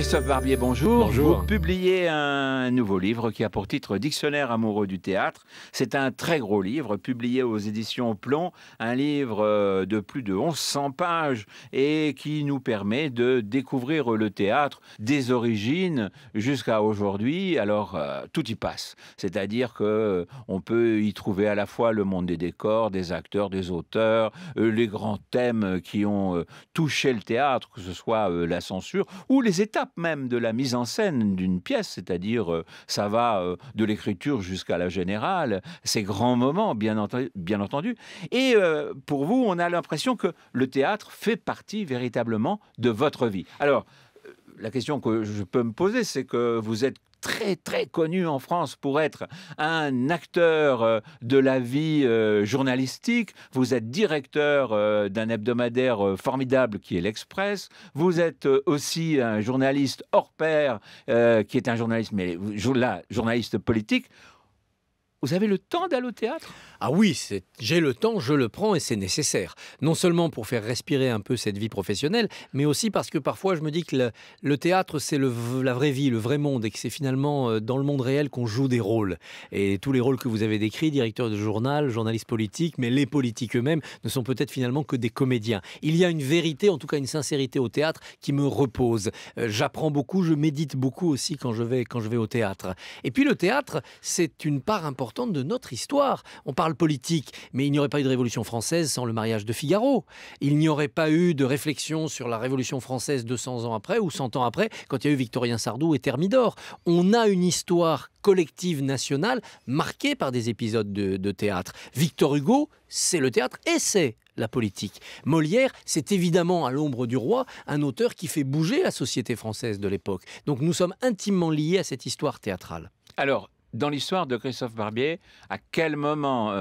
Christophe Barbier, bonjour. Bonjour. Vous publiez un nouveau livre qui a pour titre Dictionnaire amoureux du théâtre. C'est un très gros livre publié aux éditions Plomb, un livre de plus de 1100 pages et qui nous permet de découvrir le théâtre des origines jusqu'à aujourd'hui. Alors, tout y passe. C'est-à-dire que on peut y trouver à la fois le monde des décors, des acteurs, des auteurs, les grands thèmes qui ont touché le théâtre, que ce soit la censure ou les étapes même de la mise en scène d'une pièce, c'est-à-dire ça va de l'écriture jusqu'à la générale, ces grands moments, bien entendu. Et pour vous, on a l'impression que le théâtre fait partie véritablement de votre vie. Alors, la question que je peux me poser, c'est que vous êtes très connu en France pour être un acteur de la vie journalistique. Vous êtes directeur d'un hebdomadaire formidable qui est l'Express. Vous êtes aussi un journaliste hors pair qui est un journaliste, mais là, journaliste politique. Vous avez le temps d'aller au théâtre ? Ah oui, j'ai le temps, je le prends et c'est nécessaire. Non seulement pour faire respirer un peu cette vie professionnelle, mais aussi parce que parfois je me dis que le théâtre c'est la vraie vie, le vrai monde et que c'est finalement dans le monde réel qu'on joue des rôles. Et tous les rôles que vous avez décrits, directeur de journal, journaliste politique, mais les politiques eux-mêmes ne sont peut-être finalement que des comédiens. Il y a une vérité, en tout cas une sincérité au théâtre qui me repose. J'apprends beaucoup, je médite beaucoup aussi quand je vais au théâtre. Et puis le théâtre, c'est une part importante de notre histoire. On parle politique, mais il n'y aurait pas eu de Révolution française sans le mariage de Figaro. Il n'y aurait pas eu de réflexion sur la Révolution française 200 ans après ou 100 ans après, quand il y a eu Victorien Sardou et Thermidor. On a une histoire collective nationale marquée par des épisodes de théâtre. Victor Hugo, c'est le théâtre et c'est la politique. Molière, c'est évidemment à l'ombre du roi, un auteur qui fait bouger la société française de l'époque. Donc nous sommes intimement liés à cette histoire théâtrale. Alors, dans l'histoire de Christophe Barbier, à quel moment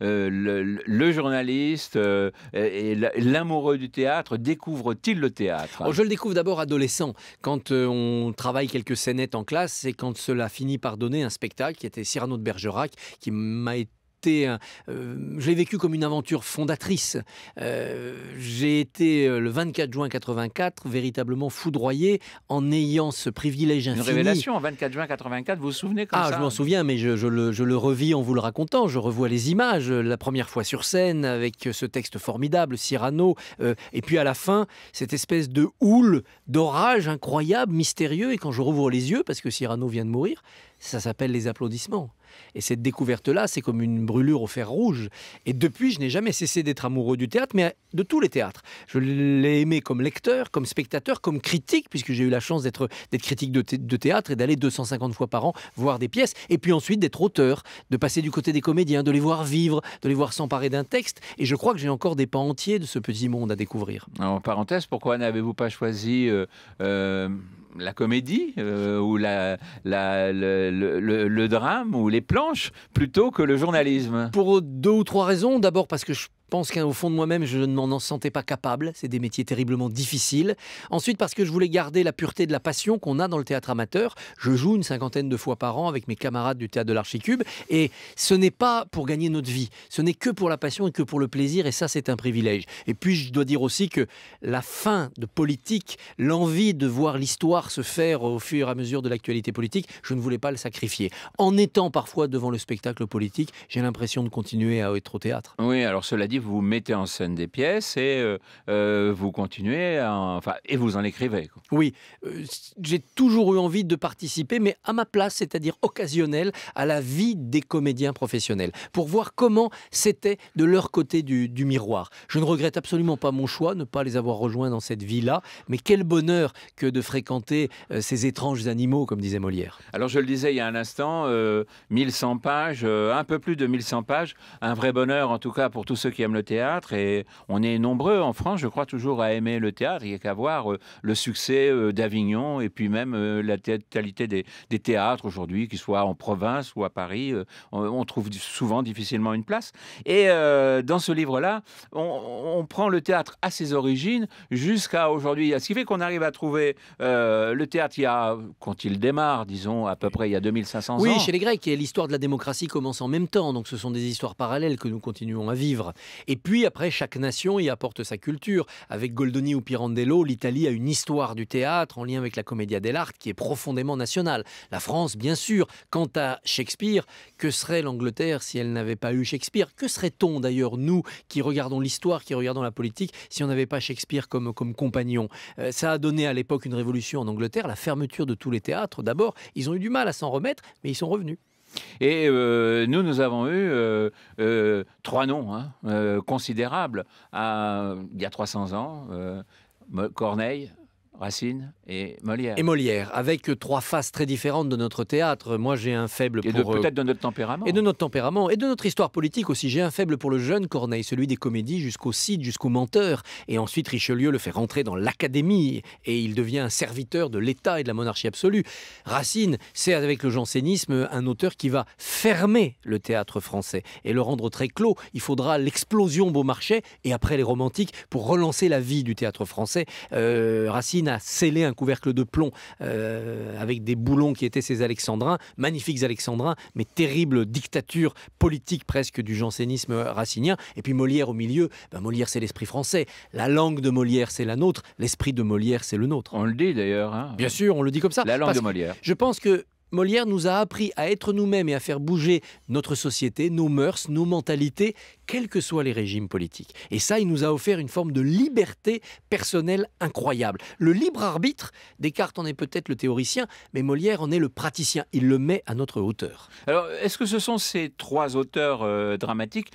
le journaliste et l'amoureux du théâtre découvre-t-il le théâtre ? Alors, je le découvre d'abord adolescent, quand on travaille quelques scénettes en classe, et quand cela finit par donner un spectacle qui était Cyrano de Bergerac, qui m'a été je l'ai vécu comme une aventure fondatrice. J'ai été le 24 juin 84 véritablement foudroyé en ayant ce privilège infini. Une révélation, 24 juin 84, vous vous souvenez comme ça ? Ah, je m'en souviens, mais je le revis en vous le racontant. Je revois les images, la première fois sur scène, avec ce texte formidable, Cyrano. Et puis à la fin, cette espèce de houle, d'orage incroyable, mystérieux. Et quand je rouvre les yeux, parce que Cyrano vient de mourir, ça s'appelle les applaudissements. Et cette découverte-là, c'est comme une brûlure au fer rouge. Et depuis, je n'ai jamais cessé d'être amoureux du théâtre, mais de tous les théâtres. Je l'ai aimé comme lecteur, comme spectateur, comme critique, puisque j'ai eu la chance d'être critique de théâtre et d'aller 250 fois par an voir des pièces. Et puis ensuite d'être auteur, de passer du côté des comédiens, de les voir vivre, de les voir s'emparer d'un texte. Et je crois que j'ai encore des pans entiers de ce petit monde à découvrir. En parenthèse, pourquoi n'avez-vous pas choisi la comédie ou le drame ou les planches plutôt que le journalisme ? Pour 2 ou 3 raisons. D'abord parce que je pense qu'au fond de moi-même, je ne m'en sentais pas capable. C'est des métiers terriblement difficiles. Ensuite, parce que je voulais garder la pureté de la passion qu'on a dans le théâtre amateur. Je joue une 50aine de fois par an avec mes camarades du théâtre de l'Archicube. Et ce n'est pas pour gagner notre vie. Ce n'est que pour la passion et que pour le plaisir. Et ça, c'est un privilège. Et puis, je dois dire aussi que la fin de politique, l'envie de voir l'histoire se faire au fur et à mesure de l'actualité politique, je ne voulais pas le sacrifier. En étant parfois devant le spectacle politique, j'ai l'impression de continuer à être au théâtre. Oui, alors cela dit, vous mettez en scène des pièces et vous continuez, et vous en écrivez. Oui, j'ai toujours eu envie de participer, mais à ma place, c'est-à-dire occasionnelle, à la vie des comédiens professionnels, pour voir comment c'était de leur côté du miroir. Je ne regrette absolument pas mon choix, ne pas les avoir rejoints dans cette vie-là, mais quel bonheur que de fréquenter ces étranges animaux, comme disait Molière. Alors je le disais il y a un instant, 1100 pages, un peu plus de 1100 pages, un vrai bonheur en tout cas pour tous ceux qui aiment le théâtre, et on est nombreux en France, je crois, toujours à aimer le théâtre. Il n'y a qu'à voir le succès d'Avignon et puis même la totalité des théâtres aujourd'hui, qu'ils soient en province ou à Paris, on trouve souvent difficilement une place. Et dans ce livre-là, on prend le théâtre à ses origines jusqu'à aujourd'hui. Ce qui fait qu'on arrive à trouver le théâtre, quand il démarre, disons, à peu près il y a 2500 ans. Oui, chez les Grecs, et l'histoire de la démocratie commence en même temps, donc ce sont des histoires parallèles que nous continuons à vivre. Et puis après, chaque nation y apporte sa culture. Avec Goldoni ou Pirandello, l'Italie a une histoire du théâtre en lien avec la Commedia dell'arte qui est profondément nationale. La France, bien sûr. Quant à Shakespeare, que serait l'Angleterre si elle n'avait pas eu Shakespeare? Que serait-on d'ailleurs, nous, qui regardons l'histoire, qui regardons la politique, si on n'avait pas Shakespeare comme compagnon? Ça a donné à l'époque une révolution en Angleterre, la fermeture de tous les théâtres. D'abord, ils ont eu du mal à s'en remettre, mais ils sont revenus. Et nous avons eu 3 noms considérables il y a 300 ans, Corneille, Racine et Molière. Et Molière, avec 3 faces très différentes de notre théâtre. Moi, j'ai un faible Et pour... peut-être de notre tempérament. Et de notre tempérament, et de notre histoire politique aussi. J'ai un faible pour le jeune Corneille, celui des comédies jusqu'au Cid, jusqu'au Menteur. Et ensuite, Richelieu le fait rentrer dans l'Académie, et il devient un serviteur de l'État et de la monarchie absolue. Racine, c'est avec le jansénisme un auteur qui va fermer le théâtre français et le rendre très clos. Il faudra l'explosion Beaumarchais, et après les romantiques, pour relancer la vie du théâtre français. Racine a scellé un couvercle de plomb avec des boulons qui étaient ses alexandrins, magnifiques alexandrins, mais terrible dictature politique presque du jansénisme racinien. Et puis Molière au milieu, Molière c'est l'esprit français, la langue de Molière c'est la nôtre, l'esprit de Molière c'est le nôtre. On le dit d'ailleurs. Hein. Bien sûr, on le dit comme ça. La langue de Molière. Je pense que Molière nous a appris à être nous-mêmes et à faire bouger notre société, nos mœurs, nos mentalités, quels que soient les régimes politiques. Et ça, il nous a offert une forme de liberté personnelle incroyable. Le libre arbitre, Descartes en est peut-être le théoricien, mais Molière en est le praticien. Il le met à notre hauteur. Alors, est-ce que ce sont ces 3 auteurs dramatiques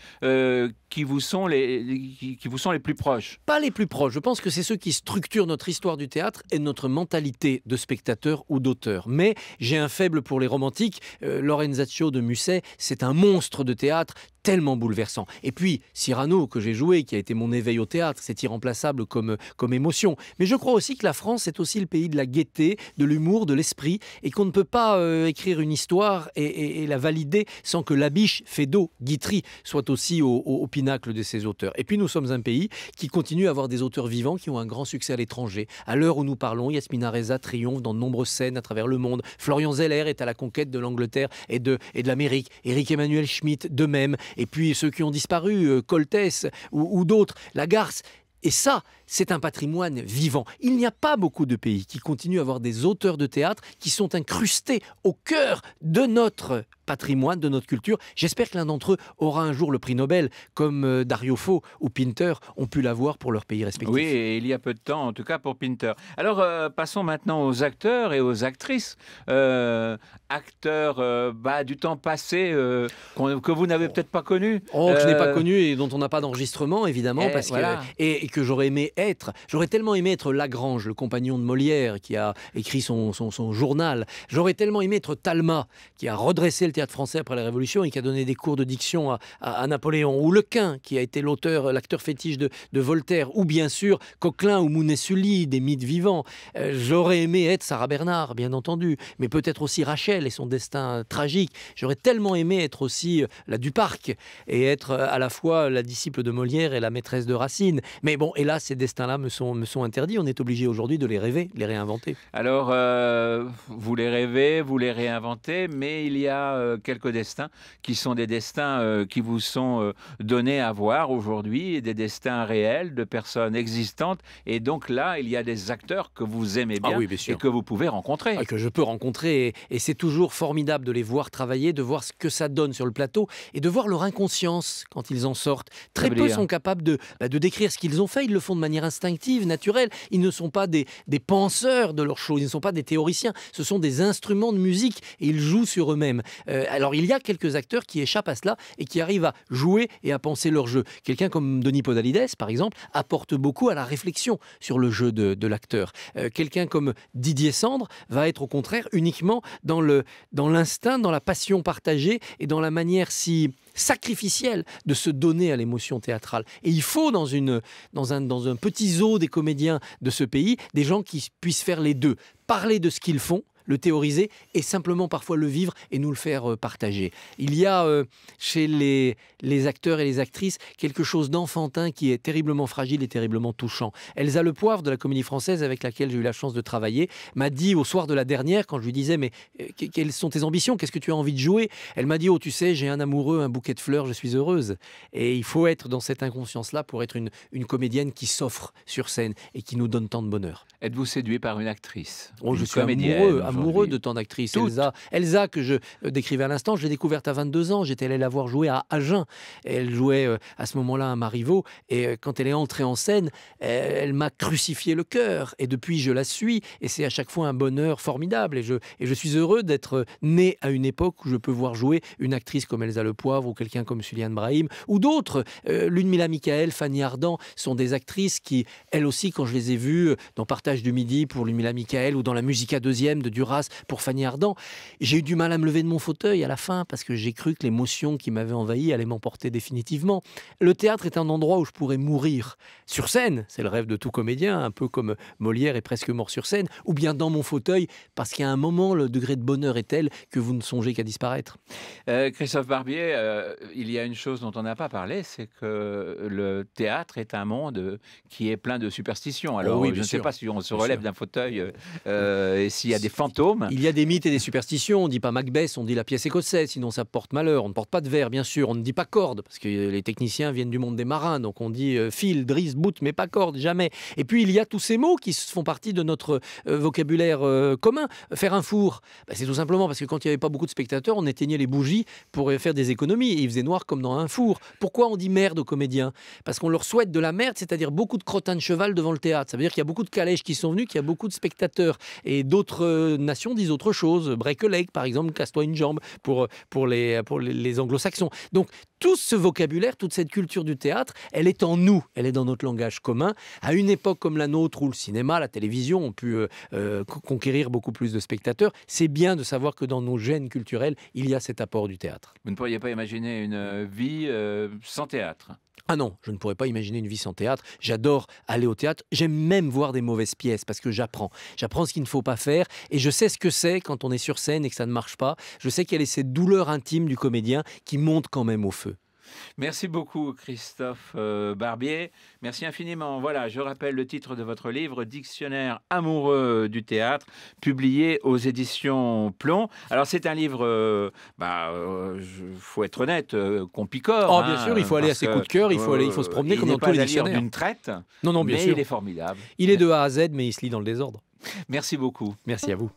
qui vous sont les plus proches? Pas les plus proches. Je pense que c'est ceux qui structurent notre histoire du théâtre et notre mentalité de spectateur ou d'auteur. Mais j'ai un faible pour les romantiques. Lorenzaccio de Musset, c'est un monstre de théâtre tellement bouleversant. Et puis, Cyrano, que j'ai joué, qui a été mon éveil au théâtre, c'est irremplaçable comme émotion. Mais je crois aussi que la France est aussi le pays de la gaieté, de l'humour, de l'esprit, et qu'on ne peut pas écrire une histoire et la valider sans que Labiche, Feydeau, Guitry soient aussi au pinacle de ces auteurs. Et puis, nous sommes un pays qui continue à avoir des auteurs vivants qui ont un grand succès à l'étranger. À l'heure où nous parlons, Yasmina Reza triomphe dans de nombreuses scènes à travers le monde. Florian Zeller est à la conquête de l'Angleterre et de l'Amérique. Éric Emmanuel Schmitt, de même. Et puis ceux qui ont disparu, Coltès ou d'autres, Lagarce. Et ça, c'est un patrimoine vivant. Il n'y a pas beaucoup de pays qui continuent à avoir des auteurs de théâtre qui sont incrustés au cœur de notre patrimoine, de notre culture. J'espère que l'un d'entre eux aura un jour le prix Nobel, comme Dario Fo ou Pinter ont pu l'avoir pour leur pays respectif. Oui, et il y a peu de temps, en tout cas pour Pinter. Alors, passons maintenant aux acteurs et aux actrices. Acteurs du temps passé que vous n'avez peut-être pas connus. Que je n'ai pas connu et dont on n'a pas d'enregistrement, évidemment, parce voilà. et que j'aurais aimé être. J'aurais tellement aimé être Lagrange, le compagnon de Molière, qui a écrit son journal. J'aurais tellement aimé être Talma, qui a redressé le théâtre français après la Révolution et qui a donné des cours de diction à Napoléon. Ou Lequin, qui a été l'acteur fétiche de Voltaire. Ou bien sûr, Coquelin ou Mounet Sully, des mythes vivants. J'aurais aimé être Sarah Bernard, bien entendu. Mais peut-être aussi Rachel et son destin tragique. J'aurais tellement aimé être aussi la Duparc et être à la fois la disciple de Molière et la maîtresse de Racine. Mais bon, hélas, ces destins-là me sont interdits. On est obligé aujourd'hui de les rêver, de les réinventer. Alors, vous les rêvez, vous les réinventez, mais il y a quelques destins qui sont des destins qui vous sont donnés à voir aujourd'hui, des destins réels de personnes existantes. Et donc là, il y a des acteurs que vous aimez bien, oui, bien sûr. Et que vous pouvez rencontrer. Que je peux rencontrer. Et c'est toujours formidable de les voir travailler, de voir ce que ça donne sur le plateau et de voir leur inconscience quand ils en sortent. Très peu sont capables de décrire ce qu'ils ont fait. Ils le font de manière instinctive, naturelle. Ils ne sont pas des penseurs de leurs choses. Ils ne sont pas des théoriciens. Ce sont des instruments de musique et ils jouent sur eux-mêmes. Alors, il y a quelques acteurs qui échappent à cela et qui arrivent à jouer et à penser leur jeu. Quelqu'un comme Denis Podalides, par exemple, apporte beaucoup à la réflexion sur le jeu de l'acteur. Quelqu'un comme Didier Sandre va être au contraire uniquement dans l'instinct, dans la passion partagée et dans la manière si sacrificielle de se donner à l'émotion théâtrale. Et il faut dans un petit zoo des comédiens de ce pays, des gens qui puissent faire les deux. Parler de ce qu'ils font, le théoriser et simplement parfois le vivre et nous le faire partager. Il y a chez les acteurs et les actrices quelque chose d'enfantin qui est terriblement fragile et terriblement touchant. Elsa Le Poivre de la Comédie Française, avec laquelle j'ai eu la chance de travailler, m'a dit au soir de la dernière, quand je lui disais mais quelles sont tes ambitions, qu'est-ce que tu as envie de jouer, elle m'a dit, oh tu sais, j'ai un amoureux, un bouquet de fleurs, je suis heureuse. Et il faut être dans cette inconscience-là pour être une comédienne qui s'offre sur scène et qui nous donne tant de bonheur. Êtes-vous séduit par une actrice? Oh, je suis amoureux de tant d'actrices. Elsa, que je décrivais à l'instant, je l'ai découverte à 22 ans. J'étais allé la voir jouer à Agen. Elle jouait à ce moment-là à Marivaux. Et quand elle est entrée en scène, elle m'a crucifié le cœur. Et depuis, je la suis. Et c'est à chaque fois un bonheur formidable. Et je suis heureux d'être né à une époque où je peux voir jouer une actrice comme Elsa Le Poivre ou quelqu'un comme Suliane Brahim ou d'autres. Ludmilla Michael, Fanny Ardant sont des actrices qui, elles aussi, quand je les ai vues dans Partage du Midi pour Ludmilla Michael ou dans La Musica deuxième de Duras pour Fanny Ardant, j'ai eu du mal à me lever de mon fauteuil à la fin parce que j'ai cru que l'émotion qui m'avait envahi allait m'emporter définitivement. Le théâtre est un endroit où je pourrais mourir. Sur scène, c'est le rêve de tout comédien, un peu comme Molière est presque mort sur scène, ou bien dans mon fauteuil, parce qu'à un moment, le degré de bonheur est tel que vous ne songez qu'à disparaître. Christophe Barbier, il y a une chose dont on n'a pas parlé, c'est que le théâtre est un monde qui est plein de superstitions. Alors, oui, je ne sais pas si on se relève d'un fauteuil et s'il y a des fantômes. Il y a des mythes et des superstitions. On ne dit pas Macbeth, on dit la pièce écossaise, sinon ça porte malheur. On ne porte pas de verre, bien sûr. On ne dit pas corde, parce que les techniciens viennent du monde des marins. Donc on dit fil, drisse, bout, mais pas corde, jamais. Et puis il y a tous ces mots qui font partie de notre vocabulaire commun. Faire un four, c'est tout simplement parce que quand il n'y avait pas beaucoup de spectateurs, on éteignait les bougies pour faire des économies. Et il faisait noir comme dans un four. Pourquoi on dit merde aux comédiens? Parce qu'on leur souhaite de la merde, c'est-à-dire beaucoup de crottins de cheval devant le théâtre. Ça veut dire qu'il y a beaucoup de calèches qui sont venus, qu'il y a beaucoup de spectateurs. Et d'autres nations disent autre chose. Break a leg, par exemple, casse-toi une jambe pour les anglo-saxons. Donc, tout ce vocabulaire, toute cette culture du théâtre, elle est en nous, elle est dans notre langage commun. À une époque comme la nôtre, où le cinéma, la télévision ont pu conquérir beaucoup plus de spectateurs, c'est bien de savoir que dans nos gènes culturels, il y a cet apport du théâtre. Vous ne pourriez pas imaginer une vie sans théâtre? Ah non, je ne pourrais pas imaginer une vie sans théâtre. J'adore aller au théâtre. J'aime même voir des mauvaises pièces parce que j'apprends. J'apprends ce qu'il ne faut pas faire et je sais ce que c'est quand on est sur scène et que ça ne marche pas. Je sais quelle est cette douleur intime du comédien qui monte quand même au feu. Merci beaucoup Christophe Barbier, merci infiniment. Voilà, je rappelle le titre de votre livre, Dictionnaire amoureux du théâtre, publié aux éditions Plomb. Alors c'est un livre, faut être honnête, qu'on picore. Oh, bien sûr, il faut aller à ses coups de cœur, il faut se promener comme dans tous les dictionnaires. Il n'est pas à lire d'une traite, non, bien sûr. il est formidable. Il est de A à Z, mais il se lit dans le désordre. Merci beaucoup. Merci à vous.